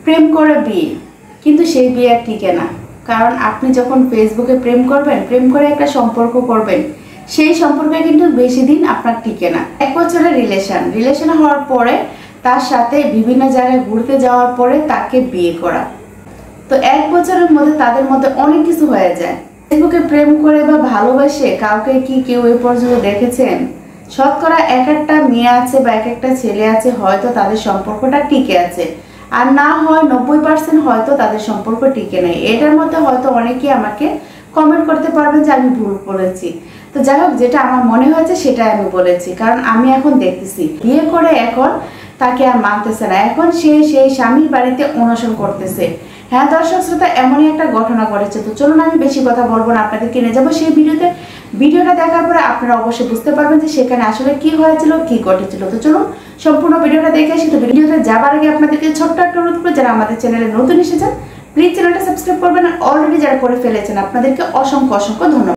প্রেম করে বিয়ে, কিন্তু সেই বিয়ে আর টিকে না। কারণ আপনি যখন ফেসবুকে প্রেম করবেন, প্রেম করে একটা সম্পর্ক করবেন, সেই সম্পর্কে কিন্তু বেশি দিন আপনার টিকে না। 1 বছরের রিলেশন হওয়ার পরে তার সাথে বিভিন্ন জায়গায় ঘুরতে যাওয়ার পরে তাকে বিয়ে করা, তো 1 বছরের মধ্যে তাদের মধ্যে অনেক কিছু হয়ে যায়। ফেসবুকে প্রেম করে বা ভালোবাসে কাউকে কি কেউ এ পর্যন্ত দেখেছেন? শতকরা এক একটা মেয়ে আছে বা এক একটা ছেলে আছে হয়তো তাদের সম্পর্কটা টিকে আছে, আর না হয় 90% হয়তো তাদের সম্পর্ক টিকে নেই। এটার মধ্যে হয়তো অনেকেই আমাকে কমেন্ট করতে পারবেন যে আমি ভুল বলেছি। তো যাই হোক, যেটা আমার মনে হয়েছে সেটাই আমি বলেছি, কারণ আমি এখন দেখতেছি বিয়ে করে এখন তাকে আর মানতেছে না, এখন সে সেই স্বামীর বাড়িতে অনশন করতেছে। হ্যাঁ দর্শক শ্রোতা, এমনই একটা ঘটনা ঘটেছে। তো চলুন আমি বেশি কথা বলবো না, আপনাদেরকে নিয়ে যাবো সেই ভিডিওটা দেখার পরে আপনারা অবশ্যই বুঝতে পারবেন যে সেখানে আসলে কি হয়েছিল, কি ঘটেছিল। তো চলুন সম্পূর্ণ ভিডিওটা দেখে আসি। তো ভিডিওতে যাবার আগে আপনাদেরকে ছোট্ট একটা অনুরোধ করবো, যারা আমাদের চ্যানেলে নতুন এসেছেন প্লিজ চ্যানেলটা সাবস্ক্রাইব করবেন, আর অলরেডি যারা করে ফেলেছেন আপনাদেরকে অসংখ্য ধন্যবাদ।